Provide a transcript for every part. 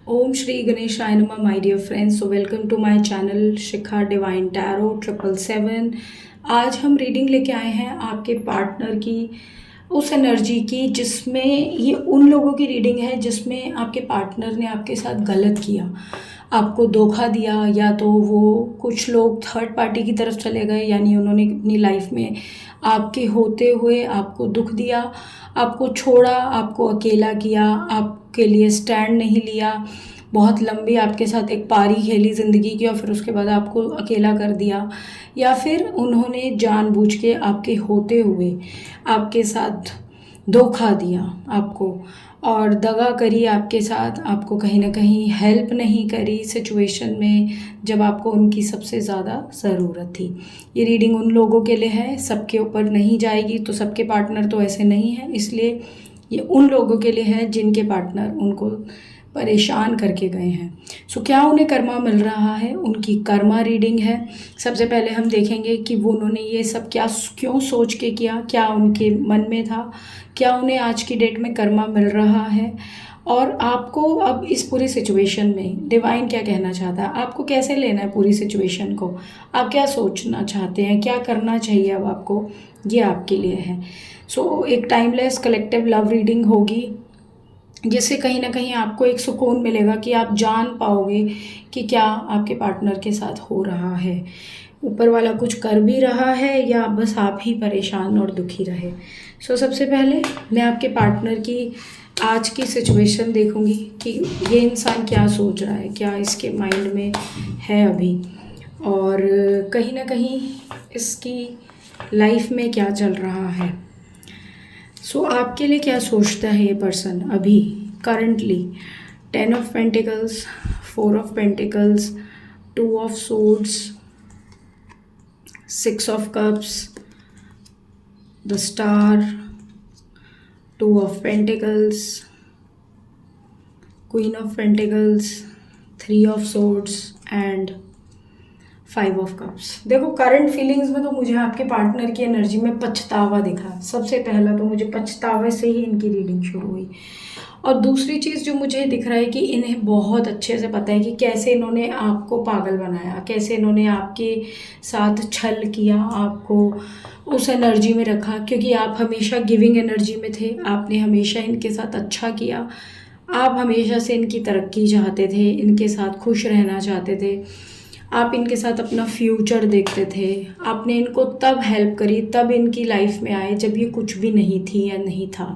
ओम श्री गणेशाय नमः my dear friends. So welcome to my channel Shikha divine tarot 777। आज हम रीडिंग लेके आए हैं आपके पार्टनर की, उस एनर्जी की जिसमें ये उन लोगों की रीडिंग है जिसमें आपके पार्टनर ने आपके साथ गलत किया, आपको धोखा दिया, या तो वो कुछ लोग थर्ड पार्टी की तरफ चले गए, यानी उन्होंने अपनी लाइफ में आपके होते हुए आपको दुख दिया, आपको छोड़ा, आपको अकेला किया, आपके लिए स्टैंड नहीं लिया, बहुत लंबी आपके साथ एक पारी खेली ज़िंदगी की और फिर उसके बाद आपको अकेला कर दिया, या फिर उन्होंने जानबूझ के आपके होते हुए आपके साथ धोखा दिया आपको और दगा करी आपके साथ, आपको कहीं ना कहीं हेल्प नहीं करी सिचुएशन में जब आपको उनकी सबसे ज़्यादा ज़रूरत थी। ये रीडिंग उन लोगों के लिए है, सबके ऊपर नहीं जाएगी, तो सबके पार्टनर तो ऐसे नहीं हैं, इसलिए ये उन लोगों के लिए है जिनके पार्टनर उनको परेशान करके गए हैं। सो क्या उन्हें कर्मा मिल रहा है, उनकी कर्मा रीडिंग है। सबसे पहले हम देखेंगे कि वो उन्होंने ये सब क्यों सोच के किया, क्या उनके मन में था, क्या उन्हें आज की डेट में कर्मा मिल रहा है, और आपको अब इस पूरी सिचुएशन में डिवाइन क्या कहना चाहता है, आपको कैसे लेना है पूरी सिचुएशन को, आप क्या सोचना चाहते हैं, क्या करना चाहिए अब आपको, ये आपके लिए है। सो एक टाइमलेस कलेक्टिव लव रीडिंग होगी जिससे कहीं ना कहीं आपको एक सुकून मिलेगा कि आप जान पाओगे कि क्या आपके पार्टनर के साथ हो रहा है, ऊपर वाला कुछ कर भी रहा है या बस आप ही परेशान और दुखी रहे। सो सबसे पहले मैं आपके पार्टनर की आज की सिचुएशन देखूंगी कि ये इंसान क्या सोच रहा है, क्या इसके माइंड में है अभी, और कहीं ना कहीं इसकी लाइफ में क्या चल रहा है। सो आपके लिए क्या सोचता है ये पर्सन अभी currently. 10 of pentacles, 4 of pentacles, 2 of swords, 6 of cups, the star, 2 of pentacles, queen of pentacles, 3 of swords and 5 of cups. देखो करंट फीलिंग्स में तो मुझे आपके पार्टनर की एनर्जी में पछतावा दिखा। सबसे पहला तो मुझे पछतावे से ही इनकी रीडिंग शुरू हुई, और दूसरी चीज़ जो मुझे दिख रहा है कि इन्हें बहुत अच्छे से पता है कि कैसे इन्होंने आपको पागल बनाया, कैसे इन्होंने आपके साथ छल किया, आपको उस एनर्जी में रखा, क्योंकि आप हमेशा गिविंग एनर्जी में थे, आपने हमेशा इनके साथ अच्छा किया, आप हमेशा से इनकी तरक्की चाहते थे, इनके साथ खुश रहना चाहते थे, आप इनके साथ अपना फ्यूचर देखते थे, आपने इनको तब हेल्प करी, तब इनकी लाइफ में आए जब ये कुछ भी नहीं थी या नहीं था।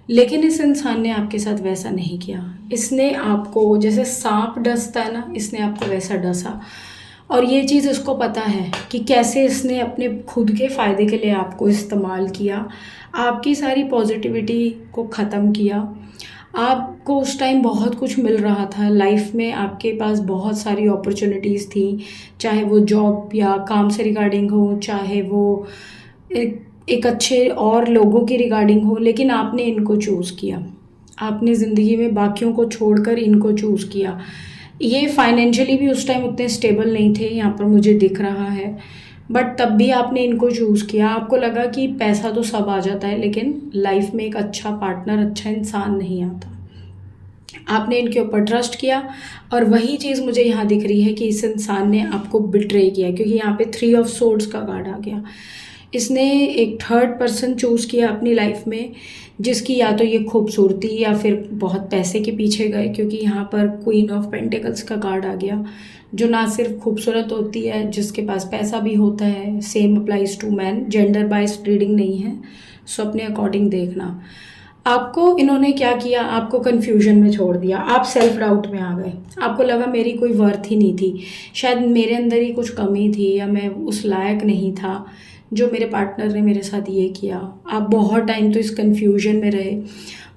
लेकिन इस इंसान ने आपके साथ वैसा नहीं किया, इसने आपको जैसे सांप डसता है ना, इसने आपको वैसा डसा, और ये चीज़ इसको पता है कि कैसे इसने अपने खुद के फ़ायदे के लिए आपको इस्तेमाल किया, आपकी सारी पॉजिटिविटी को ख़त्म किया। आपको उस टाइम बहुत कुछ मिल रहा था लाइफ में, आपके पास बहुत सारी अपॉर्चुनिटीज़ थी, चाहे वो जॉब या काम से रिगार्डिंग हो, चाहे वो एक अच्छे और लोगों की रिगार्डिंग हो, लेकिन आपने इनको चूज़ किया, आपने ज़िंदगी में बाकियों को छोड़कर इनको चूज़ किया। ये फाइनेंशियली भी उस टाइम उतने स्टेबल नहीं थे, यहाँ पर मुझे दिख रहा है, बट तब भी आपने इनको चूज़ किया। आपको लगा कि पैसा तो सब आ जाता है, लेकिन लाइफ में एक अच्छा पार्टनर, अच्छा इंसान नहीं आता। आपने इनके ऊपर ट्रस्ट किया, और वही चीज़ मुझे यहाँ दिख रही है कि इस इंसान ने आपको बिट्रे किया, क्योंकि यहाँ पे 3 ऑफ सोर्ड्स का कार्ड आ गया। इसने एक थर्ड पर्सन चूज़ किया अपनी लाइफ में, जिसकी या तो ये खूबसूरती या फिर बहुत पैसे के पीछे गए, क्योंकि यहाँ पर क्वीन ऑफ पेंटिकल्स का कार्ड आ गया, जो ना सिर्फ खूबसूरत होती है, जिसके पास पैसा भी होता है। Same applies to man, gender biased reading नहीं है, सो अपने अकॉर्डिंग देखना। आपको इन्होंने क्या किया, आपको कन्फ्यूजन में छोड़ दिया, आप सेल्फ डाउट में आ गए, आपको लगा मेरी कोई वर्थ ही नहीं थी, शायद मेरे अंदर ही कुछ कमी थी, या मैं उस लायक नहीं था जो मेरे पार्टनर ने मेरे साथ ये किया। आप बहुत टाइम तो इस कन्फ्यूजन में रहे,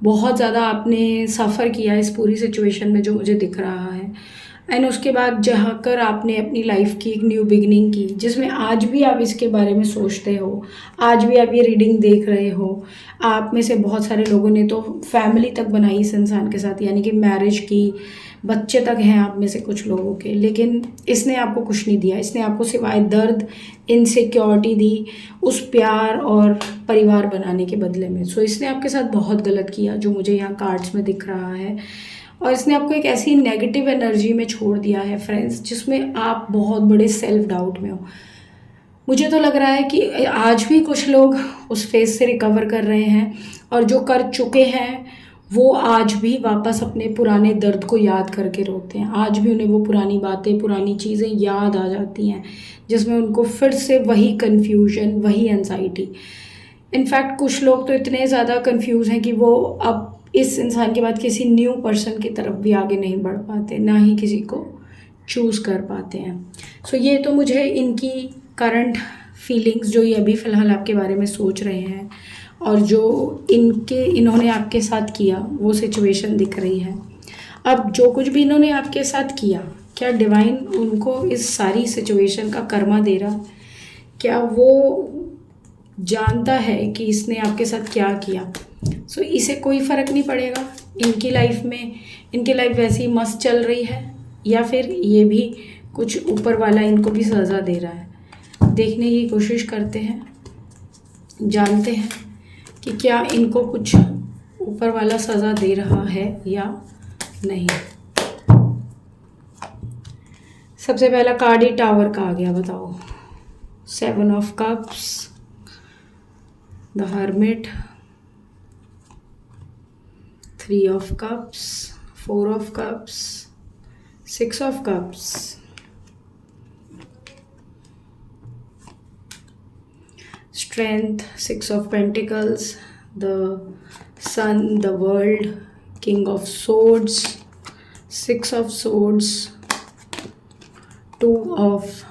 बहुत ज़्यादा आपने सफ़र किया इस पूरी सिचुएशन में जो मुझे दिख रहा है। एंड उसके बाद जहाँ कर आपने अपनी लाइफ की एक न्यू बिगनिंग की, जिसमें आज भी आप इसके बारे में सोचते हो, आज भी आप ये रीडिंग देख रहे हो। आप में से बहुत सारे लोगों ने तो फैमिली तक बनाई इस इंसान के साथ, यानी कि मैरिज की, बच्चे तक हैं आप में से कुछ लोगों के, लेकिन इसने आपको कुछ नहीं दिया, इसने आपको सिवाय दर्द, इनसिक्योरिटी दी उस प्यार और परिवार बनाने के बदले में। सो इसने आपके साथ बहुत गलत किया, जो मुझे यहाँ कार्ड्स में दिख रहा है। और इसने आपको एक ऐसी नेगेटिव एनर्जी में छोड़ दिया है फ्रेंड्स, जिसमें आप बहुत बड़े सेल्फ डाउट में हो। मुझे तो लग रहा है कि आज भी कुछ लोग उस फेज से रिकवर कर रहे हैं, और जो कर चुके हैं वो आज भी वापस अपने पुराने दर्द को याद करके रोते हैं। आज भी उन्हें वो पुरानी बातें, पुरानी चीज़ें याद आ जाती हैं, जिसमें उनको फिर से वही कन्फ्यूजन, वही एनजाइटी। इनफैक्ट कुछ लोग तो इतने ज़्यादा कंफ्यूज हैं कि वो अब इस इंसान के बाद किसी न्यू पर्सन की तरफ भी आगे नहीं बढ़ पाते, ना ही किसी को चूज़ कर पाते हैं। सो ये तो मुझे इनकी करंट फीलिंग्स, जो ये अभी फ़िलहाल आपके बारे में सोच रहे हैं और जो इन्होंने आपके साथ किया, वो सिचुएशन दिख रही है। अब जो कुछ भी इन्होंने आपके साथ किया, क्या डिवाइन उनको इस सारी सिचुएशन का कर्मा दे रहा? क्या वो जानता है कि इसने आपके साथ क्या किया? सो इसे कोई फ़र्क नहीं पड़ेगा इनकी लाइफ में। इनकी लाइफ वैसी मस्त चल रही है, या फिर ये भी कुछ ऊपर वाला इनको भी सज़ा दे रहा है? देखने की कोशिश करते हैं, जानते हैं कि क्या इनको कुछ ऊपर वाला सज़ा दे रहा है या नहीं। सबसे पहला कार्ड ही टावर का आ गया, बताओ। 7 of cups, the hermit, 3 of cups, 4 of cups, 6 of cups, strength, 6 of pentacles, the sun, the world, king of swords, 6 of swords, 2 of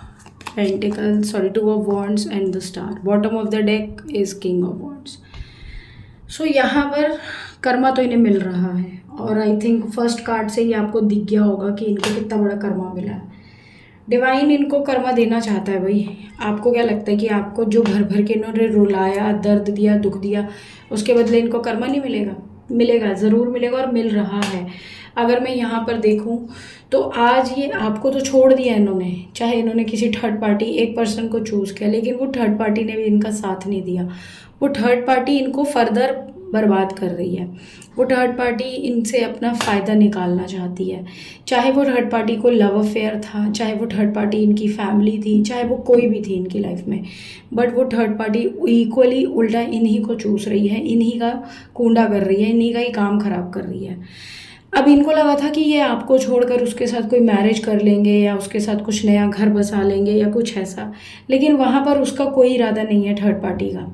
pentacles, 2 of wands and the star. Bottom of the deck is king of wands. So यहाँ पर कर्मा तो इन्हें मिल रहा है, और I think first card से ही आपको दिख गया होगा कि इनको कितना बड़ा कर्मा मिला है। डिवाइन इनको कर्मा देना चाहता है भाई। आपको क्या लगता है कि आपको जो भर भर के इन्होंने रुलाया, दर्द दिया, दुख दिया, उसके बदले इनको कर्मा नहीं मिलेगा? मिलेगा, ज़रूर मिलेगा, और मिल रहा है। अगर मैं यहाँ पर देखूँ तो आज ये आपको तो छोड़ दिया इन्होंने, चाहे इन्होंने किसी थर्ड पार्टी, एक पर्सन को चूज़ किया, लेकिन वो थर्ड पार्टी ने भी इनका साथ नहीं दिया। वो थर्ड पार्टी इनको फर्दर बर्बाद कर रही है। वो थर्ड पार्टी इनसे अपना फ़ायदा निकालना चाहती है। चाहे वो थर्ड पार्टी को लव अफेयर था, चाहे वो थर्ड पार्टी इनकी फैमिली थी, चाहे वो कोई भी थी इनकी लाइफ में, बट वो थर्ड पार्टी इक्वली उल्टा इन्हीं को चूस रही है, इन्हीं का कूंडा कर रही है, इन्हीं का ही काम ख़राब कर रही है। अब इनको लगा था कि ये आपको छोड़कर उसके साथ कोई मैरिज कर लेंगे, या उसके साथ कुछ नया घर बसा लेंगे, या कुछ ऐसा, लेकिन वहाँ पर उसका कोई इरादा नहीं है थर्ड पार्टी का।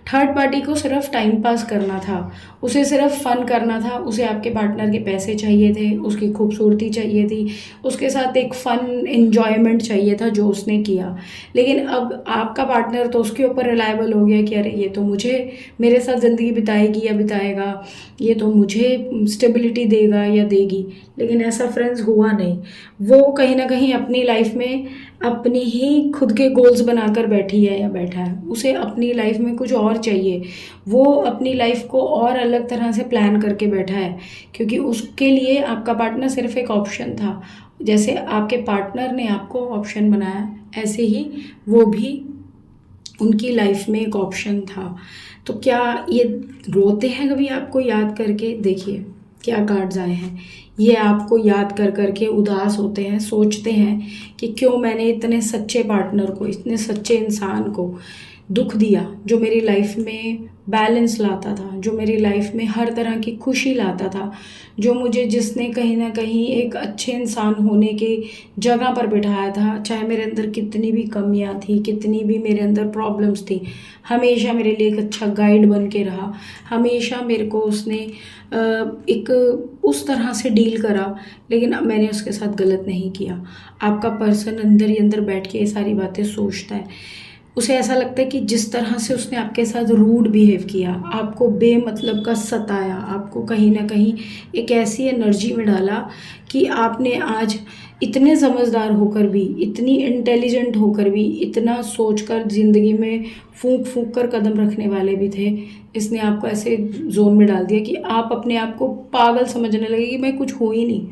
थर्ड पार्टी को सिर्फ टाइम पास करना था, उसे सिर्फ फ़न करना था, उसे आपके पार्टनर के पैसे चाहिए थे, उसकी खूबसूरती चाहिए थी, उसके साथ एक फ़न एन्जॉयमेंट चाहिए था, जो उसने किया। लेकिन अब आपका पार्टनर तो उसके ऊपर रिलायबल हो गया कि अरे ये तो मुझे मेरे साथ ज़िंदगी बिताएगी या बिताएगा, ये तो मुझे स्टेबिलिटी देगा या देगी। लेकिन ऐसा फ्रेंड्स हुआ नहीं। वो कहीं ना कहीं अपनी लाइफ में अपनी ही खुद के गोल्स बनाकर बैठी है या बैठा है। उसे अपनी लाइफ में कुछ और चाहिए, वो अपनी लाइफ को और अलग तरह से प्लान करके बैठा है, क्योंकि उसके लिए आपका पार्टनर सिर्फ एक ऑप्शन था। जैसे आपके पार्टनर ने आपको ऑप्शन बनाया, ऐसे ही वो भी उनकी लाइफ में एक ऑप्शन था। तो क्या ये रोते हैं कभी आपको याद करके? देखिए क्या कार्ड्स आए हैं। ये आपको याद कर करके उदास होते हैं, सोचते हैं कि क्यों मैंने इतने सच्चे पार्टनर को, इतने सच्चे इंसान को दुख दिया, जो मेरी लाइफ में बैलेंस लाता था, जो मेरी लाइफ में हर तरह की खुशी लाता था, जो मुझे जिसने कहीं ना कहीं एक अच्छे इंसान होने के जगह पर बिठाया था। चाहे मेरे अंदर कितनी भी कमियां थी, कितनी भी मेरे अंदर प्रॉब्लम्स थी, हमेशा मेरे लिए एक अच्छा गाइड बन के रहा। हमेशा मेरे को उसने एक उस तरह से डील करा, लेकिन अब मैंने उसके साथ गलत नहीं किया। आपका पर्सन अंदर ही अंदर बैठ के ये सारी बातें सोचता है। उसे ऐसा लगता है कि जिस तरह से उसने आपके साथ रूड बिहेव किया, आपको बेमतलब का सताया, आपको कहीं ना कहीं एक ऐसी एनर्जी में डाला कि आपने आज इतने समझदार होकर भी, इतनी इंटेलिजेंट होकर भी, इतना सोचकर ज़िंदगी में फूंक फूंक कर कदम रखने वाले भी थे, इसने आपको ऐसे जोन में डाल दिया कि आप अपने आप को पागल समझने लगे कि मैं कुछ हूँ ही नहीं,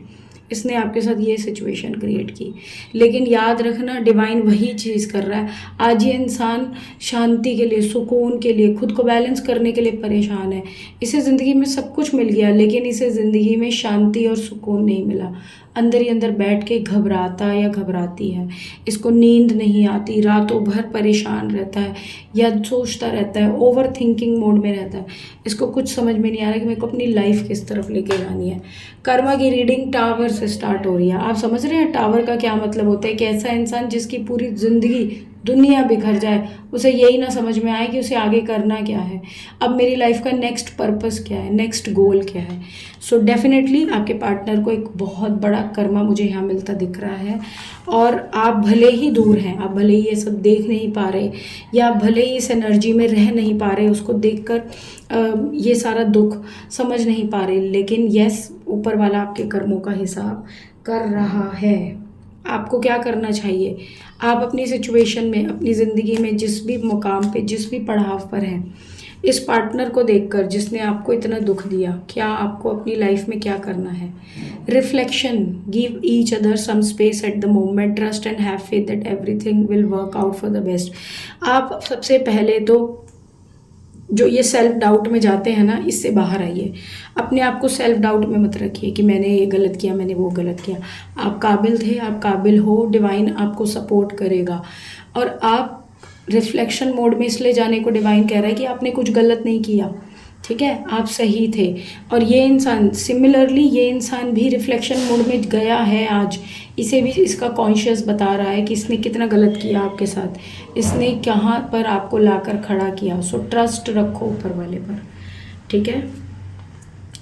इसने आपके साथ ये सिचुएशन क्रिएट की। लेकिन याद रखना, डिवाइन वही चीज़ कर रहा है। आज ये इंसान शांति के लिए, सुकून के लिए, खुद को बैलेंस करने के लिए परेशान है। इसे ज़िंदगी में सब कुछ मिल गया, लेकिन इसे ज़िंदगी में शांति और सुकून नहीं मिला। अंदर ही अंदर बैठ के घबराता या घबराती है, इसको नींद नहीं आती, रातों भर परेशान रहता है या सोचता रहता है, ओवर थिंकिंग मोड में रहता है। इसको कुछ समझ में नहीं आ रहा कि मेरे को अपनी लाइफ किस तरफ लेके जानी है। कर्मा की रीडिंग टावर से स्टार्ट हो रही है। आप समझ रहे हैं टावर का क्या मतलब होता है? कि ऐसा इंसान जिसकी पूरी ज़िंदगी दुनिया बिखर जाए, उसे यही ना समझ में आए कि उसे आगे करना क्या है, अब मेरी लाइफ का नेक्स्ट पर्पस क्या है, नेक्स्ट गोल क्या है। सो डेफिनेटली आपके पार्टनर को एक बहुत बड़ा कर्मा मुझे यहाँ मिलता दिख रहा है। और आप भले ही दूर हैं, आप भले ही ये सब देख नहीं पा रहे, या आप भले ही इस एनर्जी में रह नहीं पा रहे, उसको देखकर ये सारा दुख समझ नहीं पा रहे, लेकिन यस, ऊपर वाला आपके कर्मों का हिसाब कर रहा है। आपको क्या करना चाहिए? आप अपनी सिचुएशन में, अपनी ज़िंदगी में जिस भी मुकाम पे, जिस भी पड़ाव पर हैं, इस पार्टनर को देखकर जिसने आपको इतना दुख दिया, क्या आपको अपनी लाइफ में क्या करना है? Reflection, give each other some space at the moment, trust and have faith that everything will work out for the best. आप सबसे पहले तो जो ये सेल्फ डाउट में जाते हैं ना, इससे बाहर आइए। अपने आप को सेल्फ डाउट में मत रखिए कि मैंने ये गलत किया, मैंने वो गलत किया। आप काबिल थे, आप काबिल हो, डिवाइन आपको सपोर्ट करेगा। और आप रिफ्लेक्शन मोड में इसलिए जाने को डिवाइन कह रहा है कि आपने कुछ गलत नहीं किया, ठीक है, आप सही थे। और ये इंसान सिमिलरली, ये इंसान भी रिफ्लेक्शन मोड में गया है आज। इसे भी इसका कॉन्शियस बता रहा है कि इसने कितना गलत किया आपके साथ, इसने कहाँ पर आपको लाकर खड़ा किया। सो ट्रस्ट रखो ऊपर वाले पर, ठीक है।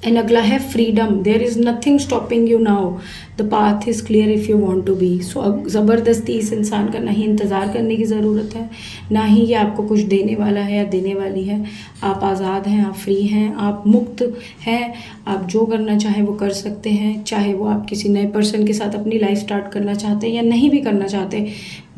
एंड अगला है freedom. There is nothing stopping you now, the path is clear if you want to be. So ज़बरदस्ती इस इंसान का नहीं इंतज़ार करने की ज़रूरत है, ना ही ये आपको कुछ देने वाला है या देने वाली है। आप आज़ाद हैं, आप फ्री हैं, आप मुक्त हैं, आप जो करना चाहें वो कर सकते हैं। चाहे वो आप किसी नए पर्सन के साथ अपनी लाइफ स्टार्ट करना चाहते हैं या नहीं भी करना चाहते,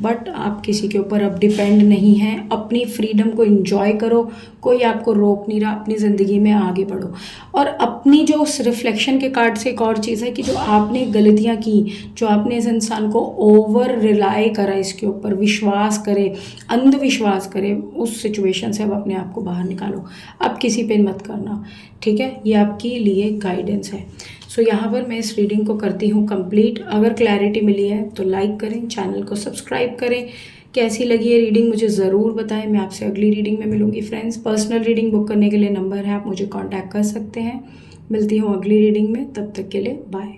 बट आप किसी के ऊपर अब डिपेंड नहीं हैं। अपनी फ्रीडम को एंजॉय करो, कोई आपको रोक नहीं रहा, अपनी ज़िंदगी में आगे बढ़ो। और अपनी जो उस रिफ्लेक्शन के कार्ड से एक और चीज़ है कि जो आपने गलतियाँ की, जो आपने इस इंसान को ओवर रिलाई करा, इसके ऊपर विश्वास करे, अंधविश्वास करे, उस सिचुएशन से अब अपने आप को बाहर निकालो। अब किसी पे मत करना, ठीक है। ये आपके लिए गाइडेंस है। सो यहाँ पर मैं इस रीडिंग को करती हूँ कंप्लीट। अगर क्लैरिटी मिली है तो लाइक करें, चैनल को सब्सक्राइब करें। कैसी लगी ये रीडिंग मुझे ज़रूर बताएं। मैं आपसे अगली रीडिंग में मिलूंगी फ्रेंड्स। पर्सनल रीडिंग बुक करने के लिए नंबर है, आप मुझे कांटेक्ट कर सकते हैं। मिलती हूँ अगली रीडिंग में, तब तक के लिए बाय।